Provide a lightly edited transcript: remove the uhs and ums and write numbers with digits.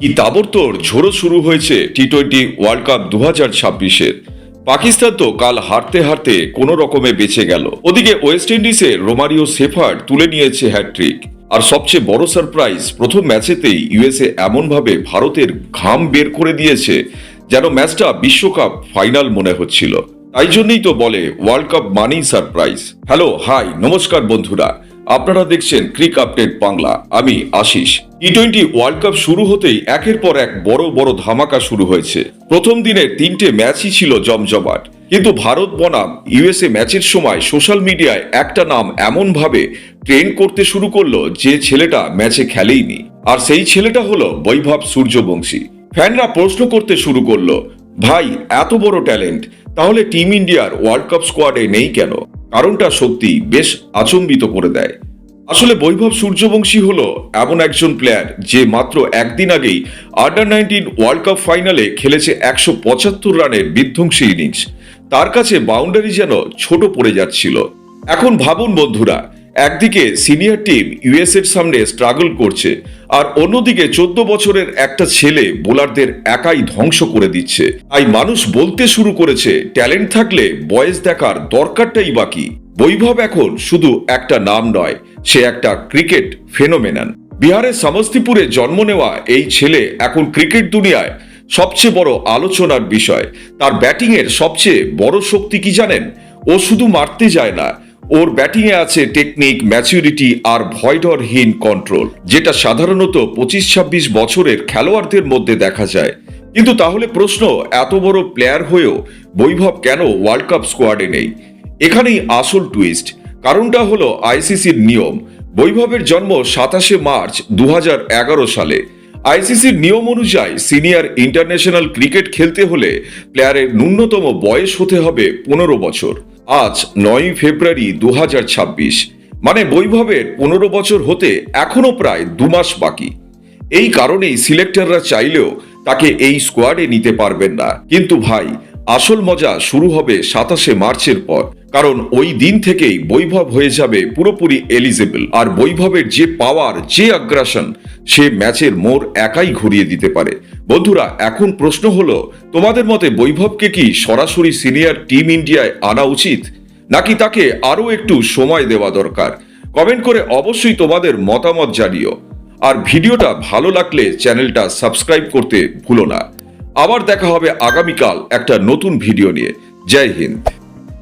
কি তাবড়তোড় ঝোড়ো শুরু হয়েছে টি-20 ওয়ার্ল্ড কাপ 2026-এর। পাকিস্তান তো কাল হারতে হারতে কোনো রকমে বেঁচে গেল। ওদিকে ওয়েস্ট ইন্ডিজে রোমারিও সেফার্ড তুলে নিয়েছে হ্যাটট্রিক। আর সবচেয়ে বড় সারপ্রাইজ, প্রথম ম্যাচেতেই ইউএসএ এমনভাবে ভারতের ঘাম বের করে দিয়েছে যেন ম্যাচটা বিশ্বকাপ ফাইনাল মনে হচ্ছিল। তাই জন্যই তো বলে ওয়ার্ল্ড কাপ মানেই সারপ্রাইজ। হ্যালো, হাই, নমস্কার বন্ধুরা, আপনারা দেখছেন ক্রিক আপডেট বাংলা। আমি আশিস। টি-20 ওয়ার্ল্ড কাপ শুরু হতেই একের পর এক বড় বড় ধামাকা শুরু হয়েছে। প্রথম দিনের 3টে ম্যাচই ছিল জমজমাট, কিন্তু ভারত বনাম ইউএসএ ম্যাচের সময় সোশ্যাল মিডিয়ায় একটা নাম এমন ভাবে ট্রেন্ড করতে শুরু করলো যে ছেলেটা ম্যাচে খেলেইনি। আর সেই ছেলেটা হলো বৈভব সূর্যবংশী। ফ্যানরা প্রশ্ন করতে শুরু করলো, ভাই এত বড় ট্যালেন্ট, তাহলে টিম ইন্ডিয়ার ওয়ার্ল্ড কাপ স্কোয়াডে নেই কেন? কারণটা সত্যি বেশ আচম্বিত করে দেয়। আসলে বৈভব সূর্যবংশী হলো এমন একজন প্লেয়ার যে মাত্র একদিন আগেই আন্ডার-19 ওয়ার্ল্ড কাপ ফাইনালে খেলেছে 175 রানের বিধ্বংসী ইনিংস। তার কাছে বাউন্ডারি যেন ছোট পড়ে যাচ্ছিল। এখন ভাবুন বন্ধুরা, একদিকে সিনিয়র টিম ইউএসএর সামনে স্ট্রাগল করছে, আর অন্যদিকে 14 বছরের একটা ছেলে বোলারদের একাই ধ্বংস করে দিচ্ছে। তাই মানুষ বলতে শুরু করেছে, ট্যালেন্ট থাকলে বয়স দেখার দরকারটাই বাকি। বৈভব এখন শুধু একটা নাম নয়, সে একটা ক্রিকেট ফেনোমেনন। বিহারের সমস্তিপুরে জন্ম নেওয়া এই ছেলে এখন ক্রিকেট দুনিয়ায় সবচেয়ে বড় আলোচনার বিষয়। তার ব্যাটিং এর সবচেয়ে বড় শক্তি কি জানেন? ও শুধু মারতে যায় না, ওর ব্যাটিংয়ে আছে টেকনিক, ম্যাচুরিটি আর ভয়ডরহীন কন্ট্রোল, যেটা সাধারণত 25-26 বছরের খেলোয়াড়দের মধ্যে দেখা যায়। কিন্তু তাহলে প্রশ্ন, এত বড় প্লেয়ার হয়েও বৈভব কেন ওয়ার্ল্ড কাপ স্কোয়াডে নেই? এখানেই আসল টুইস্ট। কারণটা হলো আইসিসির নিয়ম। বৈভবের জন্ম 27 মার্চ 2011 সালে। আইসিসির নিয়ম অনুযায়ী সিনিয়র ইন্টারন্যাশনাল ক্রিকেট খেলতে হলে প্লেয়ারের ন্যূনতম বয়স হতে হবে 15 বছর। আজ 9 ফেব্রুয়ারি 2026, মানে বৈভবের 15 বছর হতে এখনো প্রায় 2 মাস বাকি। এই কারণেই সিলেক্টররা চাইলেও তাকে এই স্কোয়াডে নিতে পারবেন না। কিন্তু ভাই, আসল মজা শুরু হবে 27 মার্চের পর, কারণ ওই দিন থেকেই বৈভব হয়ে যাবে পুরোপুরি এলিজেবল। আর বৈভবের যে পাওয়ার, যে আগ্রাসন, সে ম্যাচের মোড় একাই ঘুরিয়ে দিতে পারে। বন্ধুরা, এখন প্রশ্ন হলো, তোমাদের মতে বৈভবকে কি সরাসরি সিনিয়র টিম ইন্ডিয়ায় আনা উচিত, নাকি তাকে আরো একটু সময় দেওয়া দরকার? কমেন্ট করে অবশ্যই তোমাদের মতামত জানিও। আর ভিডিওটা ভালো লাগলে চ্যানেলটা সাবস্ক্রাইব করতে ভুলো না। আবার দেখা হবে আগামীকাল একটা নতুন ভিডিও নিয়ে। জয় হিন্দ।